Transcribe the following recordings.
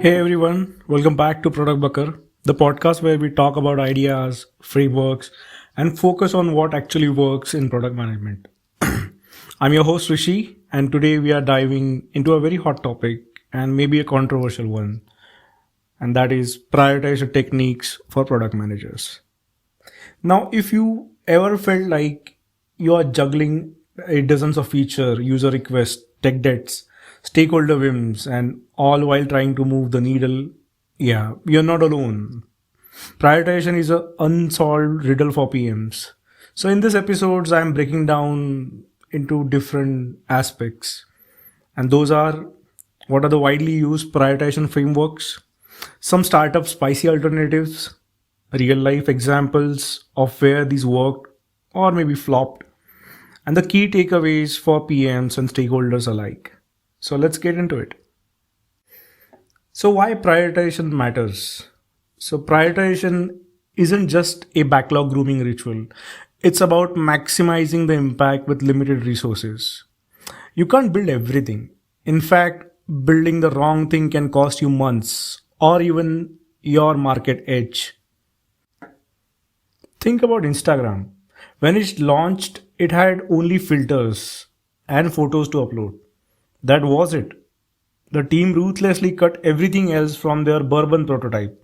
Hey everyone, welcome back to Product Bakar, the podcast where we talk about ideas, frameworks, and focus on what actually works in product management. I'm your host Rishi, and today we are diving into a very hot topic and maybe a controversial one, and that is prioritization techniques for product managers. Now, if you ever felt like you are juggling dozens of feature, user requests, tech debts, stakeholder whims, and all while trying to move the needle, yeah, you're not alone. Prioritization is a unsolved riddle for PMs. So in this episodes, I'm breaking down into different aspects, and those are what are the widely used prioritization frameworks, some startup spicy alternatives, real life examples of where these worked or maybe flopped, and the key takeaways for PMs and stakeholders alike. So let's get into it. So, why prioritization matters? So, prioritization isn't just a backlog grooming ritual, it's about maximizing the impact with limited resources. You can't build everything. In fact, building the wrong thing can cost you months or even your market edge. Think about Instagram. When it launched, it had only filters and photos to upload. That was it. The team ruthlessly cut everything else from their bourbon prototype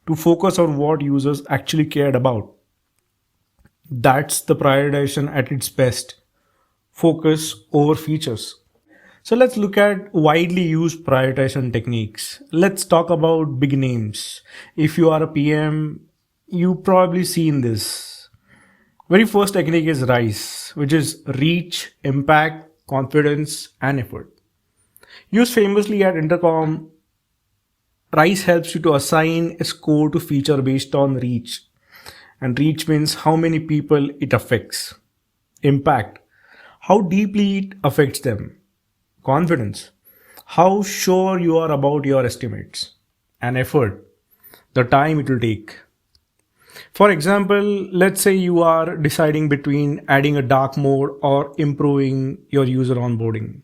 to focus on what users actually cared about. That's the prioritization at its best. Focus over features. So let's look at widely used prioritization techniques. Let's talk about big names. If you are a PM, you probably seen this. Very first technique is RICE, which is reach, impact, confidence, and effort. Used famously at Intercom, RICE helps you to assign a score to feature based on reach. And reach means how many people it affects. Impact, how deeply it affects them. Confidence, how sure you are about your estimates. And effort, the time it will take. For example, let's say you are deciding between adding a dark mode or improving your user onboarding.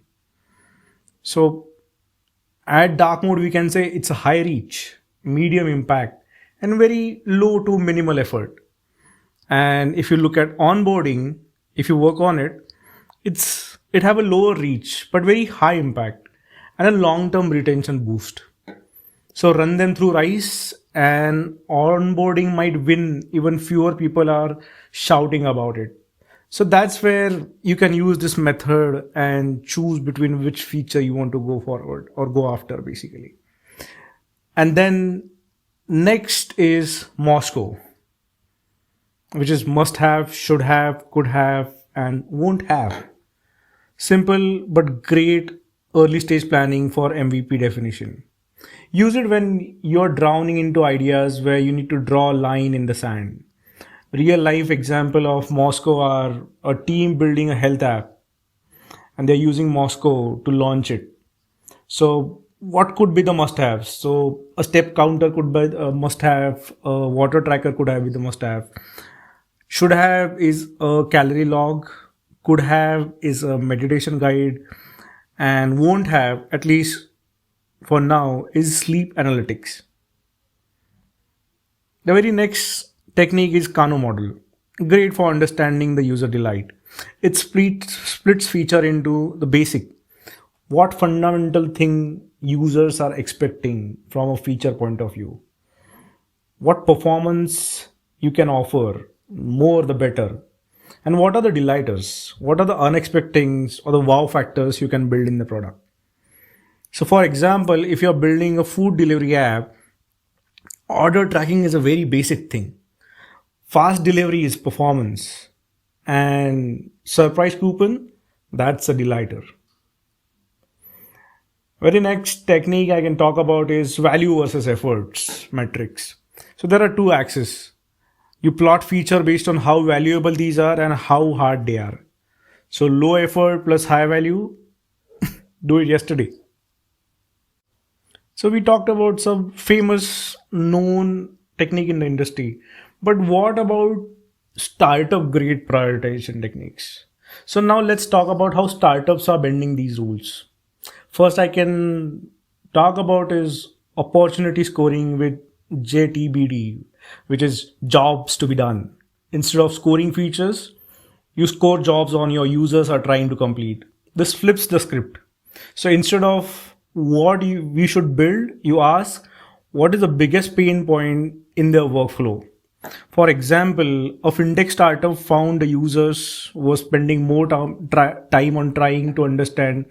So at dark mode, we can say it's a high reach, medium impact, and very low to minimal effort. And if you look at onboarding, if you work on it, it have a lower reach but very high impact and a long-term retention boost. So run them through RICE and onboarding might win, even fewer people are shouting about it. So that's where you can use this method and choose between which feature you want to go forward or go after basically. And then next is Moscow, which is must have, should have, could have, and won't have. Simple but great early stage planning for MVP definition. Use it when you're drowning into ideas where you need to draw a line in the sand. Real life example of Moscow are a team building a health app and they're using Moscow to launch it. So what could be the must haves? So a step counter could be a must have, a water tracker could have be the must have. Should have is a calorie log, could have is a meditation guide, and won't have, at least for now, is sleep analytics. The very next technique is Kano model. Great for understanding the user delight. It splits feature into the basic. What fundamental thing users are expecting from a feature point of view? What performance you can offer? More the better. And what are the delighters? What are the unexpected things or the wow factors you can build in the product? So for example, if you're building a food delivery app, order tracking is a very basic thing. Fast delivery is performance. And surprise coupon, that's a delighter. Very next technique I can talk about is value versus efforts metrics. So there are two axes. You plot feature based on how valuable these are and how hard they are. So low effort plus high value, do it yesterday. So we talked about some famous known technique in the industry. But what about startup grade prioritization techniques? So now let's talk about how startups are bending these rules. First I can talk about is opportunity scoring with JTBD, which is jobs to be done. Instead of scoring features, you score jobs on your users are trying to complete. This flips the script. So instead of we should build, you ask what is the biggest pain point in their workflow. For example, a fintech startup found the users were spending more time on trying to understand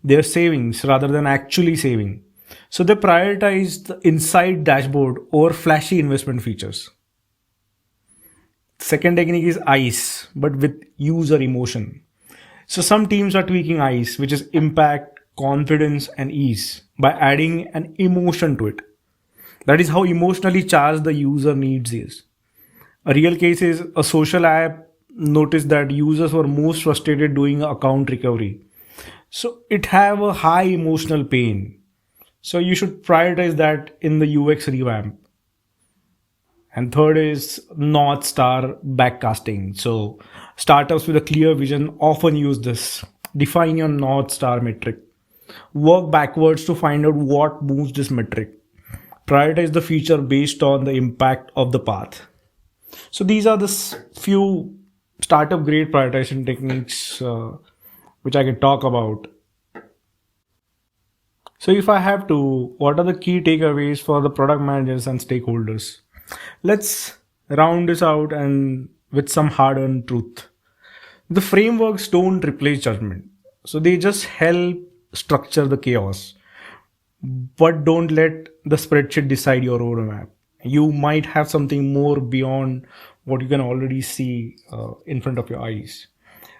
their savings rather than actually saving. So they prioritized the inside dashboard over flashy investment features. Second technique is ICE, but with user emotion. So some teams are tweaking ICE, which is impact, confidence, and ease, by adding an emotion to it. That is how emotionally charged the user needs is. A real case is a social app noticed that users were most frustrated doing account recovery. So it have a high emotional pain. So you should prioritize that in the UX revamp. And third is North Star backcasting. So startups with a clear vision often use this. Define your North Star metric. Work backwards to find out what moves this metric. Prioritize the feature based on the impact of the path. So these are the few startup grade prioritization techniques which I can talk about. So if I have to, what are the key takeaways for the product managers and stakeholders? Let's round this out and with some hard-earned truth. The frameworks don't replace judgment. So they just help structure the chaos. But don't let the spreadsheet decide your roadmap. You might have something more beyond what you can already see in front of your eyes.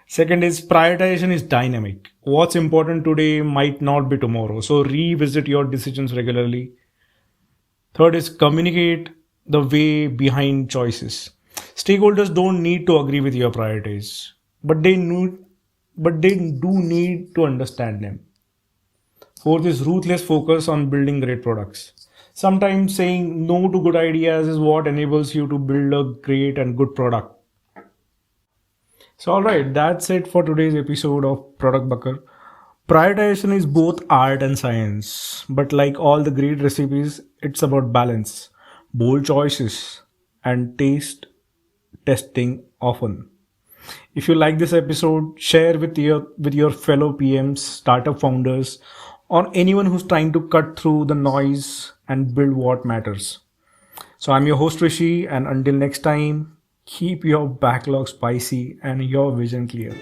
Second is prioritization is dynamic. What's important today might not be tomorrow. So revisit your decisions regularly. Third is communicate the way behind choices. Stakeholders don't need to agree with your priorities, but they do need to understand them. Fourth is ruthless focus on building great products. Sometimes saying no to good ideas is what enables you to build a great and good product. So, alright, that's it for today's episode of Product Bakar. Prioritization is both art and science, but like all the great recipes, it's about balance, bold choices, and taste testing often. If you like this episode, share with your fellow PMs, startup founders, or anyone who's trying to cut through the noise and build what matters. So I'm your host Rishi, and until next time, keep your backlog spicy and your vision clear.